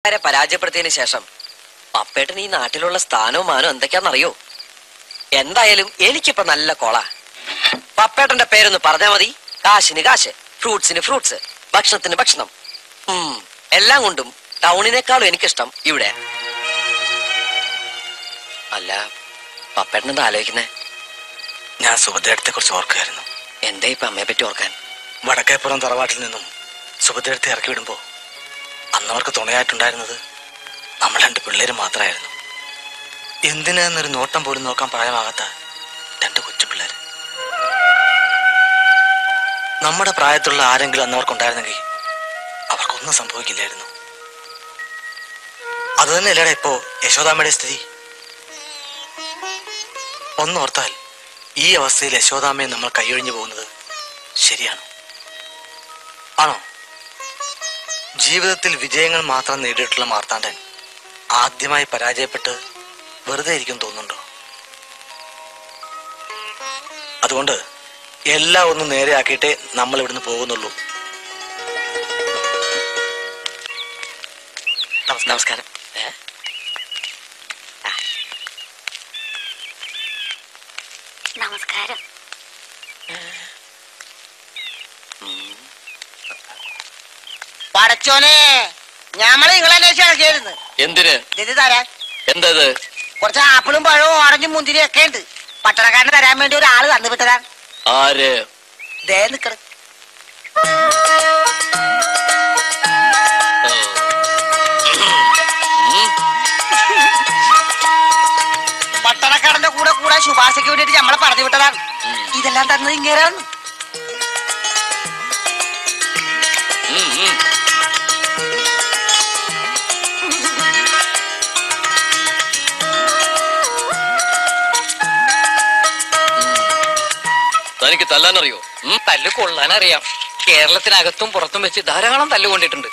പരാജയപ്പെടുത്തിയതിനു ശേഷം പപ്പേട്ടൻ ഈ നാട്ടിലുള്ള സ്ഥാനവും മാനവും എന്തൊക്കെയാണെന്നറിയോ? എന്തായാലും എനിക്കിപ്പോ നല്ല കോള. പപ്പേട്ടന്റെ പേരൊന്ന് പറഞ്ഞാ മതി. കാശിന് കാശ്, ഫ്രൂട്ട്സിന് ഫ്രൂട്ട്സ്, ഭക്ഷണത്തിന് ഭക്ഷണം. എല്ലാം കൊണ്ടും ടൗണിനേക്കാളും എനിക്കിഷ്ടം ഇവിടെ. അല്ല, പപ്പേട്ടൻ എന്താ ആലോചിക്കുന്നേ? ഞാൻ സുഭദ്രത്തെ കുറിച്ച് ഓർക്കുകയായിരുന്നു. എന്താ ഇപ്പൊ അമ്മയെ പറ്റി ഓർക്കാൻ? വടക്കേപ്പുറം തറവാട്ടിൽ നിന്നും സുഭദ്രത്തെ ഇറക്കി വിടുമ്പോ അന്നവർക്ക് തുണയായിട്ടുണ്ടായിരുന്നത് നമ്മൾ രണ്ട് പിള്ളേര് മാത്രമായിരുന്നു. എന്തിനെന്നൊരു നോട്ടം പോലും നോക്കാൻ പ്രായമാകാത്ത രണ്ട് കൊച്ചു പിള്ളേര്. നമ്മുടെ പ്രായത്തിലുള്ള ആരെങ്കിലും അന്നവർക്കുണ്ടായിരുന്നെങ്കിൽ അവർക്കൊന്നും സംഭവിക്കില്ലായിരുന്നു. അതുതന്നെയല്ലേടാ ഇപ്പോ യശോദാമ്മയുടെ സ്ഥിതി. ഒന്നോർത്താൽ ഈ അവസ്ഥയിൽ യശോദാമ്മയെ നമ്മൾ കൈയൊഴിഞ്ഞു പോകുന്നത് ശരിയാണോ? ആണോ? ജീവിതത്തിൽ വിജയങ്ങൾ മാത്രം നേടിയിട്ടുള്ള മാർത്താണ്ഡൻ ആദ്യമായി പരാജയപ്പെട്ട് വെറുതെ ഇരിക്കും തോന്നുന്നുണ്ടോ? അതുകൊണ്ട് എല്ലാം ഒന്ന് നേരെയാക്കിയിട്ടേ നമ്മൾ ഇവിടുന്ന് പോകുന്നുള്ളൂ. നമസ്കാരം. നമസ്കാരം. പടച്ചോനെ, ഞമ്മള് നിങ്ങളന്വേഷിച്ചായിരുന്നു. എന്തിന്? ഇത് തരാൻ. എന്തത്? കുറച്ച് ആപ്പിളും പഴവും ഓറഞ്ചും മുന്തിരിയും ഒക്കെ ഉണ്ട്. പട്ടണക്കാരന് തരാൻ വേണ്ടി ഒരാള് തന്നു വിട്ടതാണ്. ആര്? ദേ നിക്കണ്. പട്ടണക്കാരന്റെ കൂടെ കൂടാൻ ശുപാർശയ്ക്ക് വേണ്ടിട്ട് നമ്മളെ പറഞ്ഞു വിട്ടതാണ്. ഇതെല്ലാം തന്നത് ഇങ്ങേരാണ്. തനിക്ക് തല്ലാനറിയോ? തല്ല് കൊള്ളാനറിയാം. കേരളത്തിനകത്തും പുറത്തും വെച്ച് ധാരാളം തല്ലുകൊണ്ടിട്ടുണ്ട്.